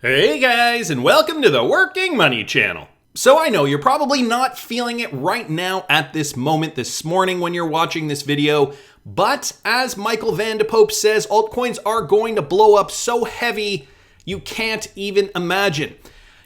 Hey guys, and welcome to the Working Money Channel. So I know you're probably not feeling it right now at this moment this morning when you're watching this video, but as Michael Van de Pope says, altcoins are going to blow up so heavy you can't even imagine.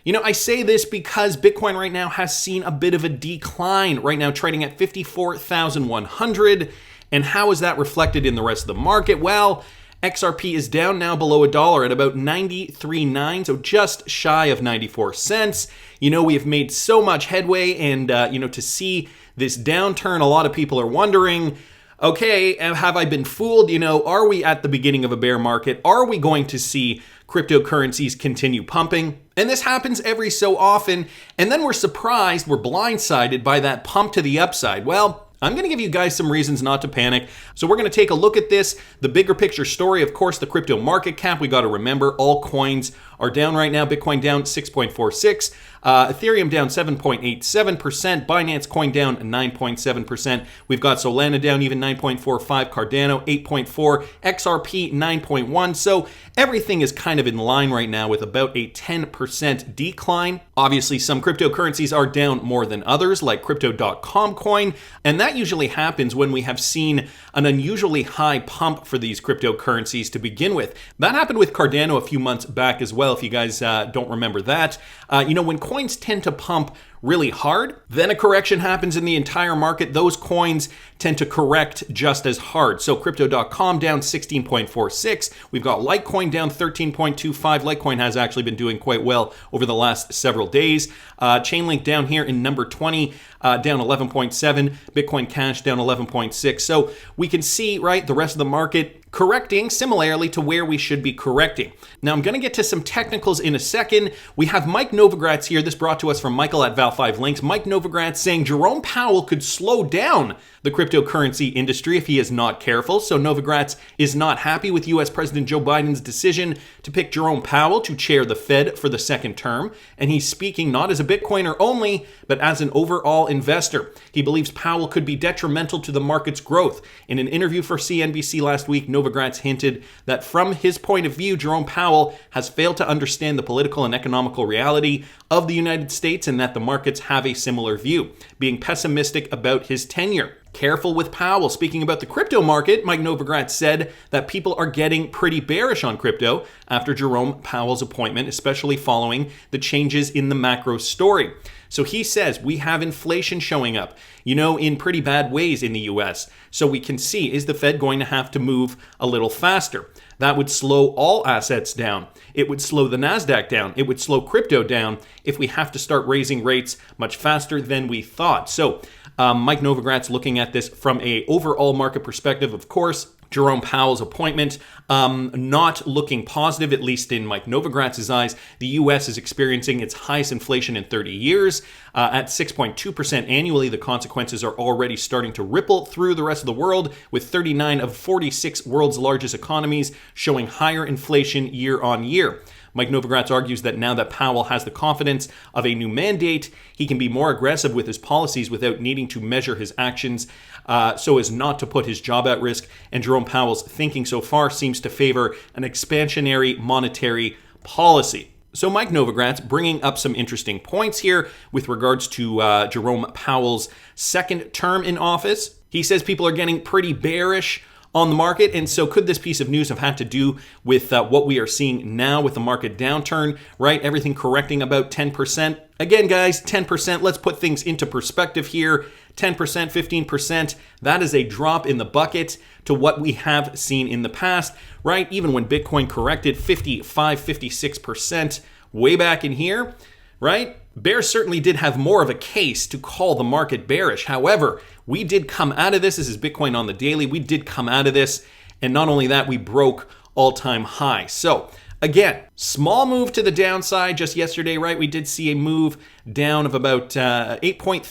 You know, I say this because Bitcoin right now has seen a bit of a decline, right now trading at 54,100. And how is that reflected in the rest of the market? Well, Xrp is down now below $1 at about 93.9, so just shy of 94 cents. You know, we have made so much headway, and to see this downturn, a lot of people are wondering, okay, have I been fooled? You know, are we at the beginning of a bear market? Are we going to see cryptocurrencies continue pumping? And this happens every so often, and then we're surprised, we're blindsided by that pump to the upside. Well, I'm going to give you guys some reasons not to panic. So we're going to take a look at this, the bigger picture story, of course, the crypto market cap. We got to remember all coins are down right now. Bitcoin down 6.46, Ethereum down 7.87%, Binance Coin down 9.7%. We've got Solana down even 9.45, Cardano 8.4, XRP 9.1. So everything is kind of in line right now with about a 10% decline. Obviously, some cryptocurrencies are down more than others, like Crypto.com coin, and that usually happens when we have seen an unusually high pump for these cryptocurrencies to begin with. That happened with Cardano a few months back as well, if you guys don't remember that. When coins tend to pump really hard, then a correction happens in the entire market. Those coins tend to correct just as hard. So Crypto.com down 16.46. We've got Litecoin down 13.25. Litecoin has actually been doing quite well over the last several days. Chainlink down here in number 20, down 11.7. Bitcoin Cash down 11.6. So we can see, right, the rest of the market correcting similarly to where we should be correcting. Now, I'm going to get to some technicals in a second. We have Mike Novogratz here. This brought to us from Michael at Val5 Links. Mike Novogratz saying Jerome Powell could slow down the cryptocurrency industry if he is not careful. So Novogratz is not happy with U.S. President Joe Biden's decision to pick Jerome Powell to chair the Fed for the second term. And he's speaking not as a Bitcoiner only, but as an overall investor. He believes Powell could be detrimental to the market's growth. In an interview for CNBC last week, Novogratz hinted that from his point of view, Jerome Powell has failed to understand the political and economical reality of the United States and that the markets have a similar view, being pessimistic about his tenure. Careful with Powell. Speaking about the crypto market, Mike Novogratz said that people are getting pretty bearish on crypto after Jerome Powell's appointment, especially following the changes in the macro story. So he says we have inflation showing up, in pretty bad ways in the US. So we can see, is the Fed going to have to move a little faster? That would slow all assets down. It would slow the NASDAQ down. It would slow crypto down if we have to start raising rates much faster than we thought. So Mike Novogratz looking at this from a overall market perspective, of course. Jerome Powell's appointment not looking positive, at least in Mike Novogratz's eyes. The U.S. is experiencing its highest inflation in 30 years. At 6.2% annually, the consequences are already starting to ripple through the rest of the world, with 39 of 46 world's largest economies showing higher inflation year on year. Mike Novogratz argues that now that Powell has the confidence of a new mandate, he can be more aggressive with his policies without needing to measure his actions so as not to put his job at risk. And Jerome Powell's thinking so far seems to favor an expansionary monetary policy. So Mike Novogratz bringing up some interesting points here with regards to Jerome Powell's second term in office. He says people are getting pretty bearish on the market. And so could this piece of news have had to do with what we are seeing now with the market downturn, right? Everything correcting about 10%. Again, guys, 10%, let's put things into perspective here. 10%, 15%, that is a drop in the bucket to what we have seen in the past, right? Even when Bitcoin corrected 55, 56% way back in here, right? Bears certainly did have more of a case to call the market bearish. However, we did come out of this. This is Bitcoin on the daily. We did come out of this. And not only that, we broke all-time high. So again, small move to the downside just yesterday, right? We did see a move down of about 8.3,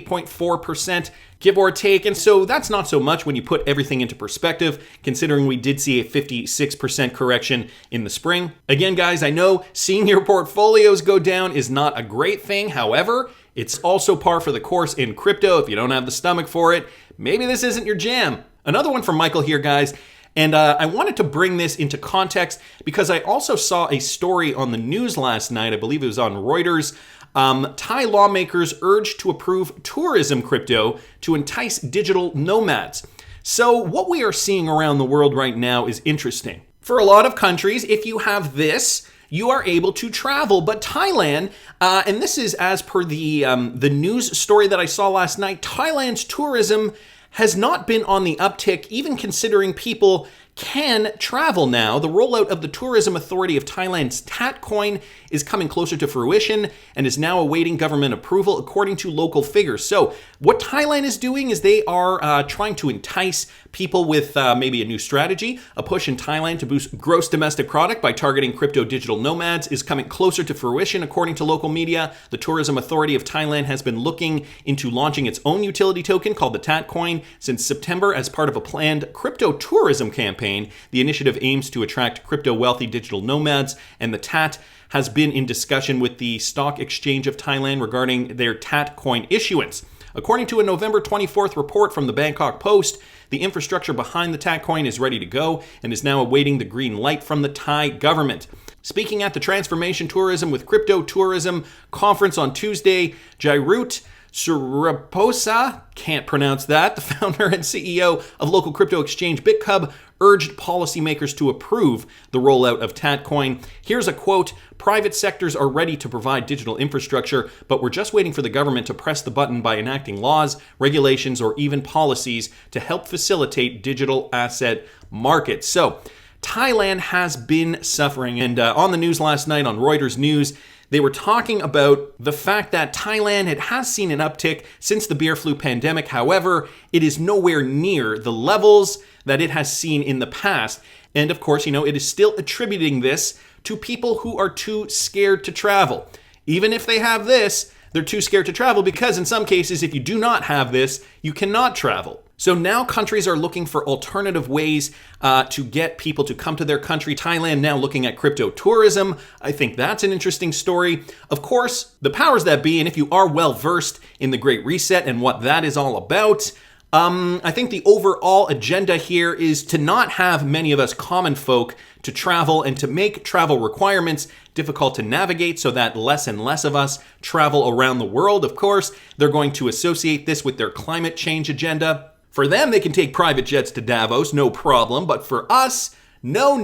8.4%, give or take. And so that's not so much when you put everything into perspective, considering we did see a 56% correction in the spring. Again, guys, I know seeing your portfolios go down is not a great thing. However, it's also par for the course in crypto. If you don't have the stomach for it, maybe this isn't your jam. Another one from Michael here, guys. And I wanted to bring this into context because I also saw a story on the news last night. I believe it was on Reuters. Thai lawmakers urged to approve tourism crypto to entice digital nomads. So what we are seeing around the world right now is interesting. For a lot of countries, if you have this, you are able to travel. But Thailand, and this is as per the news story that I saw last night, Thailand's tourism has not been on the uptick, even considering people can travel now. The rollout of the Tourism Authority of Thailand's TAT coin is coming closer to fruition and is now awaiting government approval, according to local figures. So what Thailand is doing is they are trying to entice people with maybe a new strategy. A push in Thailand to boost gross domestic product by targeting crypto digital nomads is coming closer to fruition, according to local media. The Tourism Authority of Thailand has been looking into launching its own utility token called the TAT coin since September as part of a planned crypto tourism campaign. The initiative aims to attract crypto wealthy digital nomads, and the TAT has been in discussion with the Stock Exchange of Thailand regarding their TAT coin issuance. According to a November 24th report from the Bangkok Post, the infrastructure behind the TAT coin is ready to go and is now awaiting the green light from the Thai government. Speaking at the Transformation Tourism with Crypto Tourism conference on Tuesday, Xrp Suraposa, can't pronounce that, the founder and CEO of local crypto exchange BitCub, urged policymakers to approve the rollout of Tatcoin. Here's a quote: "Private sectors are ready to provide digital infrastructure, but we're just waiting for the government to press the button by enacting laws, regulations, or even policies to help facilitate digital asset markets." So Thailand has been suffering. And on the news last night on Reuters News, they were talking about the fact that Thailand has seen an uptick since the beer flu pandemic. However, it is nowhere near the levels that it has seen in the past. And of course, it is still attributing this to people who are too scared to travel. Even if they have this, they're too scared to travel because in some cases, if you do not have this, you cannot travel. So now countries are looking for alternative ways to get people to come to their country. Thailand now looking at crypto tourism. I think that's an interesting story. Of course, the powers that be, and if you are well versed in the Great Reset and what that is all about, I think the overall agenda here is to not have many of us common folk to travel and to make travel requirements difficult to navigate so that less and less of us travel around the world. Of course, they're going to associate this with their climate change agenda. For them, they can take private jets to Davos, no problem. But for us, no,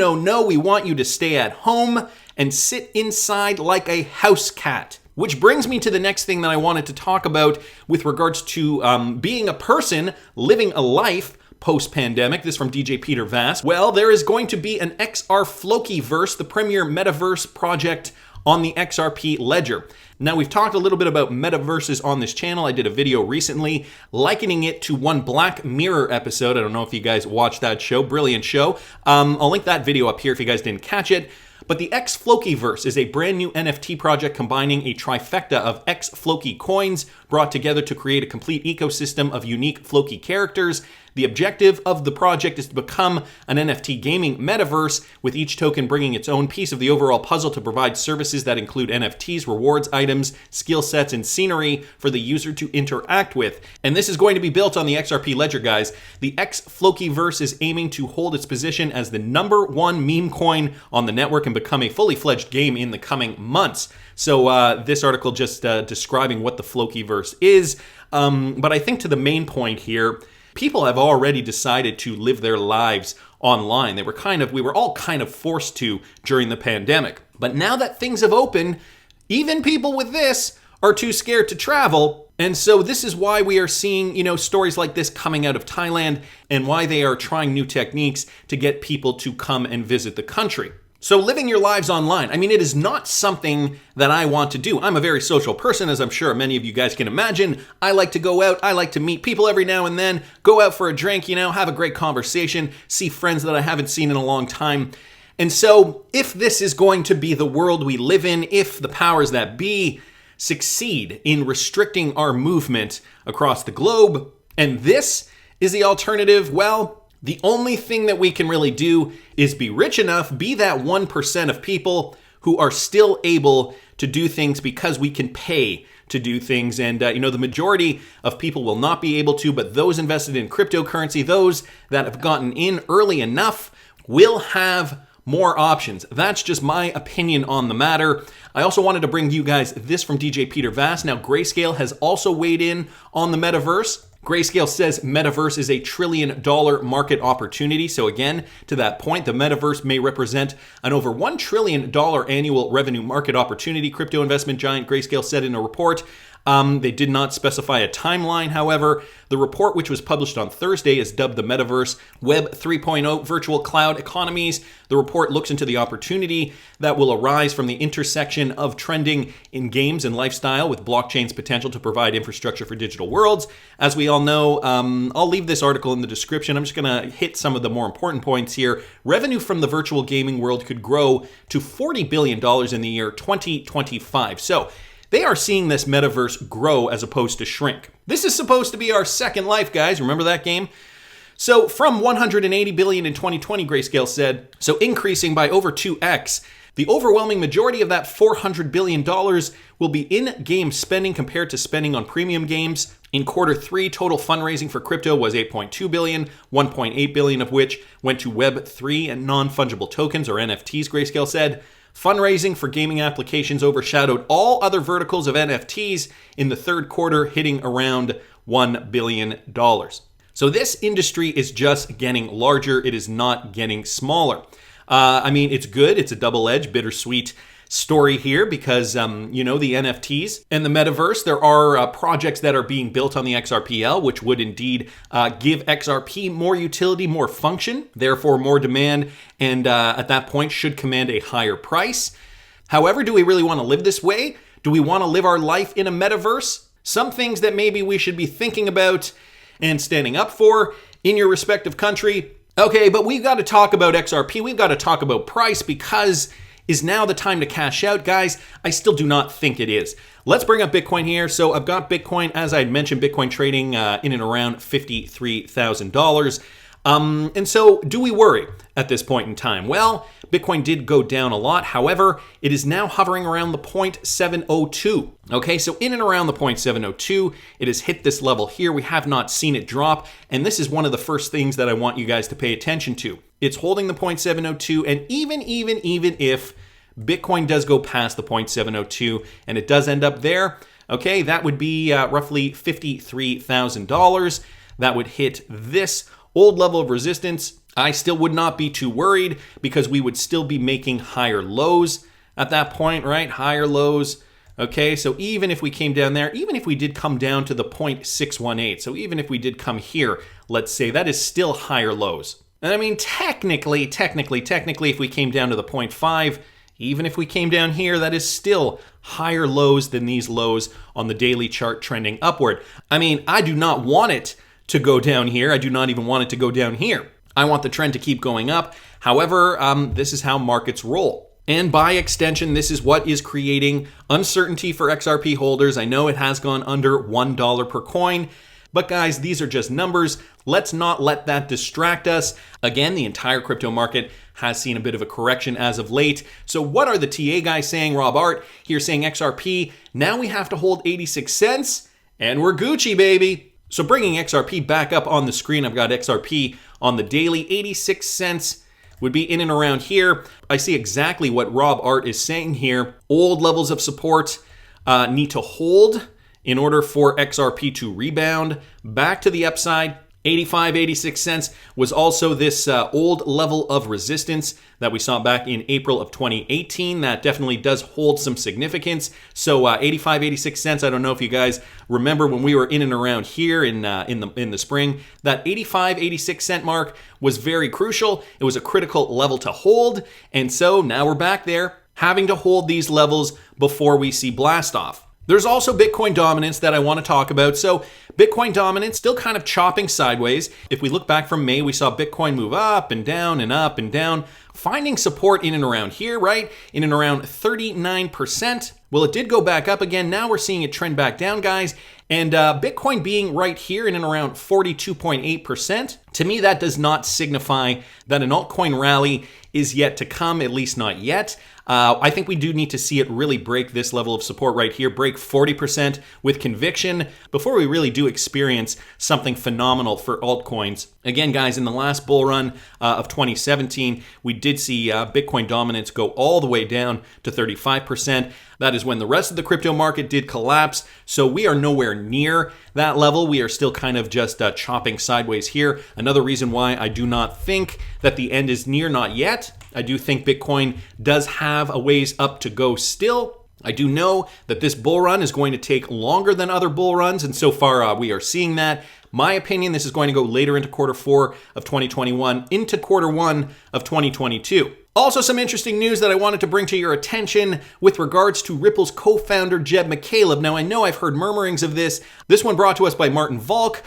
we want you to stay at home and sit inside like a house cat. Which brings me to the next thing that I wanted to talk about with regards to being a person living a life post-pandemic. This from DJ Peter Vass. Well, there is going to be an Xrp, the premier metaverse project on the XRP ledger. Now, we've talked a little bit about metaverses on this channel. I did a video recently likening it to one Black Mirror episode. I don't know if you guys watched that show. Brilliant show. I'll link that video up here if you guys didn't catch it. But the Xflokiverse is a brand new NFT project combining a trifecta of Xfloki coins brought together to create a complete ecosystem of unique Floki characters. The objective of the project is to become an NFT gaming metaverse, with each token bringing its own piece of the overall puzzle to provide services that include NFTs, rewards, items, skill sets, and scenery for the user to interact with. And this is going to be built on the XRP ledger, guys. The Xflokiverse is aiming to hold its position as the #1 meme coin on the network and become a fully fledged game in the coming months. So this article just describing what the Flokiverse is. But I think to the main point here, people have already decided to live their lives online. We were all kind of forced to during the pandemic. But now that things have opened, even people with this are too scared to travel. And so this is why we are seeing, stories like this coming out of Thailand and why they are trying new techniques to get people to come and visit the country. So living your lives online, it is not something that I want to do. I'm a very social person, as I'm sure many of you guys can imagine. I like to go out. I like to meet people every now and then, go out for a drink, have a great conversation, see friends that I haven't seen in a long time. And so if this is going to be the world we live in, if the powers that be succeed in restricting our movement across the globe, and this is the alternative, well, the only thing that we can really do is be rich enough, be that 1% of people who are still able to do things because we can pay to do things. And, the majority of people will not be able to, but those invested in cryptocurrency, those that have gotten in early enough, will have more options. That's just my opinion on the matter. I also wanted to bring you guys this from DJ Peter Vass. Now, Grayscale has also weighed in on the metaverse. Grayscale says metaverse is a $1 trillion market opportunity. So again, to that point, the metaverse may represent an over $1 trillion annual revenue market opportunity. Crypto investment giant Grayscale said in a report. They did not specify a timeline, however. The report, which was published on Thursday, is dubbed the Metaverse Web 3.0 Virtual Cloud Economies. The report looks into the opportunity that will arise from the intersection of trending in games and lifestyle with blockchain's potential to provide infrastructure for digital worlds. As we all know, I'll leave this article in the description. I'm just going to hit some of the more important points here. Revenue from the virtual gaming world could grow to $40 billion in the year 2025. So, they are seeing this metaverse grow as opposed to shrink. This is supposed to be our second life, guys. Remember that game? So from 180 billion in 2020, Grayscale said, so increasing by over 2x, the overwhelming majority of that $400 billion will be in-game spending compared to spending on premium games. In quarter 3, total fundraising for crypto was $8.2 billion, $1.8 billion of which went to Web3 and non-fungible tokens, or NFTs, Grayscale said. Fundraising for gaming applications overshadowed all other verticals of NFTs in the third quarter, hitting around $1 billion. So this industry is just getting larger. It is not getting smaller. It's good. It's a double-edged, bittersweet story here because, the NFTs and the metaverse, there are projects that are being built on the XRPL, which would indeed give XRP more utility, more function, therefore more demand, and at that point should command a higher price. However, do we really want to live this way? Do we want to live our life in a metaverse? Some things that maybe we should be thinking about and standing up for in your respective country. Okay, but we've got to talk about XRP. We've got to talk about price because is now the time to cash out? Guys, I still do not think it is. Let's bring up Bitcoin here. So I've got Bitcoin, as I had mentioned, Bitcoin trading in and around $53,000. And so do we worry at this point in time? Well, Bitcoin did go down a lot. However, it is now hovering around the 0.702. Okay, so in and around the 0.702, it has hit this level here. We have not seen it drop. And this is one of the first things that I want you guys to pay attention to. It's holding the 0.702. And even if Bitcoin does go past the 0.702 and it does end up there, okay, that would be roughly $53,000. That would hit this old level of resistance. I still would not be too worried because we would still be making higher lows at that point, right? Higher lows. Okay, so even if we came down there, even if we did come down to the 0.618, so even if we did come here, let's say, that is still higher lows. And I mean, technically, if we came down to the 0.5, even if we came down here, that is still higher lows than these lows on the daily chart trending upward. I mean, I do not want it to go down here. I do not even want it to go down here. I want the trend to keep going up. However, this is how markets roll. And by extension, this is what is creating uncertainty for XRP holders. I know it has gone under $1 per coin, but guys, these are just numbers. Let's not let that distract us. Again, the entire crypto market has seen a bit of a correction as of late. So what are the TA guys saying? Rob Art here saying XRP, now we have to hold 86 cents and we're Gucci, baby. So bringing XRP back up on the screen, I've got XRP on the daily, 86 cents would be in and around here. I see exactly what Rob Art is saying here. Old levels of support need to hold in order for XRP to rebound back to the upside. 85, 86 cents was also this old level of resistance that we saw back in April of 2018. That definitely does hold some significance. So 85, 86 cents. I don't know if you guys remember when we were in and around here in the spring. That 85, 86 cent mark was very crucial. It was a critical level to hold. And so now we're back there, having to hold these levels before we see blast off. There's also Bitcoin dominance that I want to talk about. So Bitcoin dominance still kind of chopping sideways. If we look back from May, we saw Bitcoin move up and down and up and down finding support in and around here, right? In and around 39%. Well, it did go back up again. Now we're seeing it trend back down, guys. And Bitcoin being right here in and around 42.8%. To me, that does not signify that an altcoin rally is yet to come, at least not yet. I think we do need to see it really break this level of support right here, break 40% with conviction before we really do experience something phenomenal for altcoins. Again, guys, in the last bull run of 2017, we did see Bitcoin dominance go all the way down to 35%. That is when the rest of the crypto market did collapse. So we are nowhere near that level. We are still kind of just chopping sideways here. Another reason why I do not think that the end is near, not yet. I do think Bitcoin does have a ways up to go still. I do know that this bull run is going to take longer than other bull runs, and so far we are seeing that. My opinion, this is going to go later into quarter 4 of 2021, into quarter 1 of 2022. Also, some interesting news that I wanted to bring to your attention with regards to Ripple's co-founder, Jeb McCaleb. Now, I know I've heard murmurings of this. This one brought to us by Martin Volk.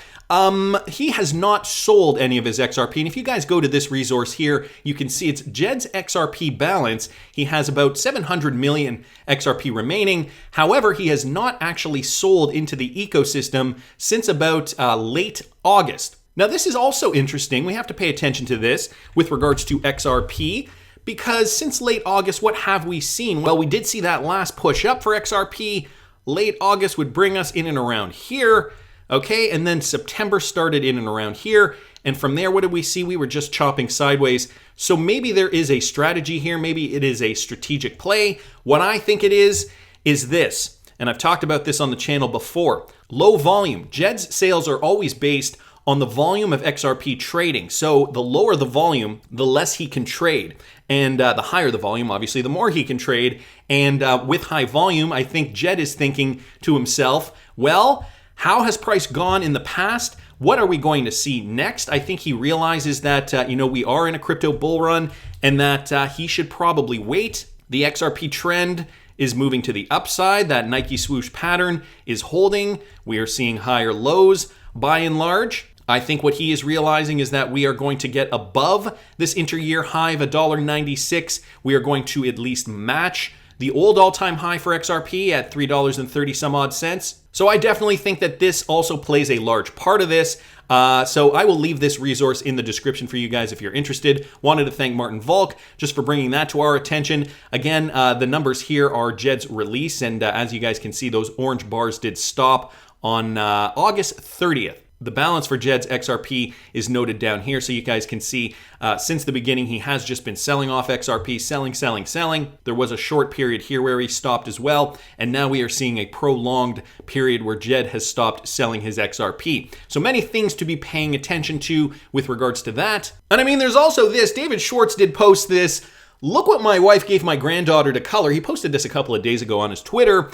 He has not sold any of his XRP. And if you guys go to this resource here, you can see it's Jed's XRP balance. He has about 700 million XRP remaining. However, he has not actually sold into the ecosystem since about late August. Now, this is also interesting. We have to pay attention to this with regards to XRP. Because since late August, what have we seen? Well, we did see that last push up for XRP. Late August would bring us in and around here, okay? And then September started in and around here. And from there, what did we see? We were just chopping sideways. So maybe there is a strategy here. Maybe it is a strategic play. What I think it is this. And I've talked about this on the channel before. Low volume. Jed's sales are always based on the volume of XRP trading. So the lower the volume, the less he can trade. And the higher the volume, obviously, the more he can trade. And with high volume, I think Jed is thinking to himself, well, how has price gone in the past? What are we going to see next? I think he realizes that, we are in a crypto bull run and that he should probably wait. The XRP trend is moving to the upside. That Nike swoosh pattern is holding. We are seeing higher lows by and large. I think what he is realizing is that we are going to get above this inter-year high of $1.96. We are going to at least match the old all-time high for XRP at $3.30 some odd cents. So I definitely think that this also plays a large part of this. So I will leave this resource in the description for you guys if you're interested. Wanted to thank Martin Volk just for bringing that to our attention. Again, the numbers here are Jed's release, and as you guys can see, those orange bars did stop on August 30th. The balance for Jed's XRP is noted down here, so you guys can see since the beginning he has just been selling off XRP, selling. There was a short period here where he stopped as well, and now we are seeing a prolonged period where Jed has stopped selling his XRP. So many things to be paying attention to with regards to that. And I mean, there's also this. David Schwartz did post this. Look what my wife gave my granddaughter to color. He posted this a couple of days ago on his Twitter.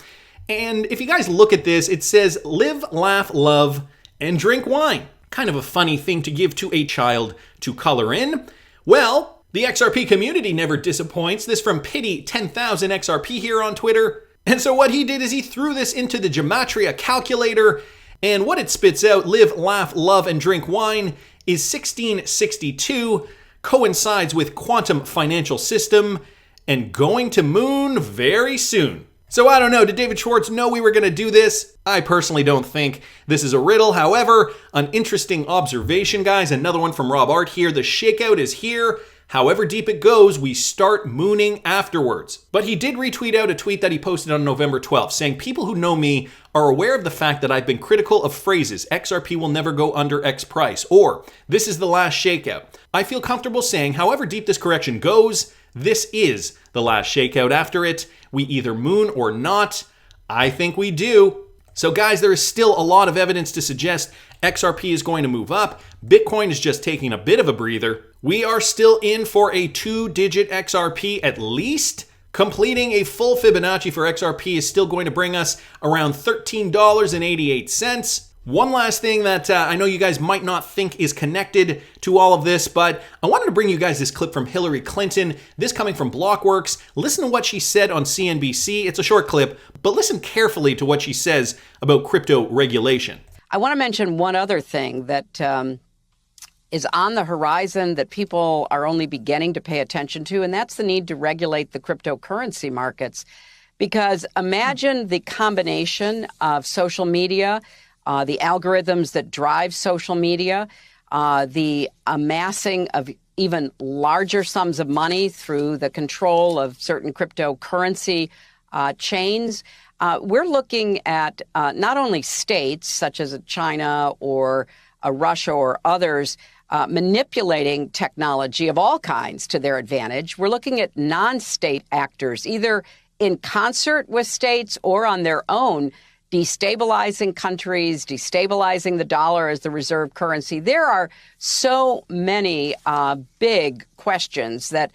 And if you guys look at this, it says, live, laugh, love, and drink wine. Kind of a funny thing to give to a child to color in. Well, the XRP community never disappoints. This from Pity 10,000 XRP here on Twitter. And so what he did is he threw this into the Gematria calculator, and what it spits out, live, laugh, love, and drink wine, is 1662, coincides with quantum financial system, and going to moon very soon. So I don't know, did David Schwartz know we were going to do this? I personally don't think this is a riddle. However, an interesting observation, guys. Another one from Rob Art here. The shakeout is here. However deep it goes, we start mooning afterwards. But he did retweet out a tweet that he posted on November 12th, saying, people who know me are aware of the fact that I've been critical of phrases, XRP will never go under X price, or this is the last shakeout. I feel comfortable saying, however deep this correction goes, this is the last shakeout. After it, we either moon or not. I think we do. So guys, there is still a lot of evidence to suggest XRP is going to move up. Bitcoin is just taking a bit of a breather. We are still in for a 2-digit XRP at least. Completing a full Fibonacci for XRP is still going to bring us around $13.88. One last thing that I know you guys might not think is connected to all of this, but I wanted to bring you guys this clip from Hillary Clinton, this coming from Blockworks. Listen to what she said on CNBC. It's a short clip, but listen carefully to what she says about crypto regulation. I want to mention one other thing that is on the horizon that people are only beginning to pay attention to, and that's the need to regulate the cryptocurrency markets. Because imagine the combination of social media, the algorithms that drive social media, the amassing of even larger sums of money through the control of certain cryptocurrency chains. We're looking at not only states such as China or Russia or others manipulating technology of all kinds to their advantage. We're looking at non-state actors, either in concert with states or on their own, destabilizing countries, destabilizing the dollar as the reserve currency. There are so many big questions that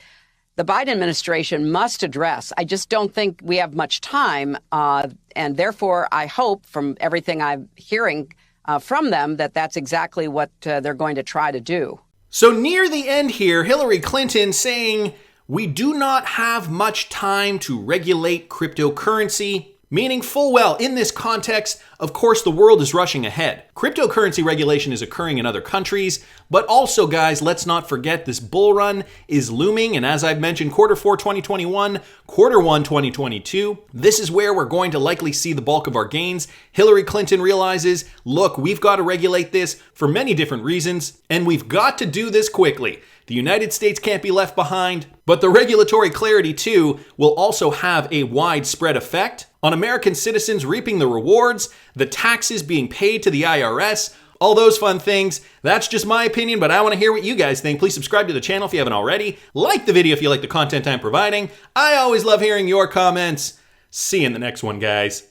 the Biden administration must address. I just don't think we have much time. And therefore, I hope from everything I'm hearing from them that that's exactly what they're going to try to do. So near the end here, Hillary Clinton saying, we do not have much time to regulate cryptocurrency, meaning full well in this context, of course, the world is rushing ahead. Cryptocurrency regulation is occurring in other countries, but also, guys, let's not forget this bull run is looming. And as I've mentioned, Q4 2021, Q1 2022, this is where we're going to likely see the bulk of our gains. Hillary Clinton realizes, look, we've got to regulate this for many different reasons, and we've got to do this quickly. The United States can't be left behind, but the regulatory clarity too will also have a widespread effect on American citizens reaping the rewards, the taxes being paid to the IRS, all those fun things. That's just my opinion, but I want to hear what you guys think. Please subscribe to the channel if you haven't already. Like the video if you like the content I'm providing. I always love hearing your comments. See you in the next one, guys.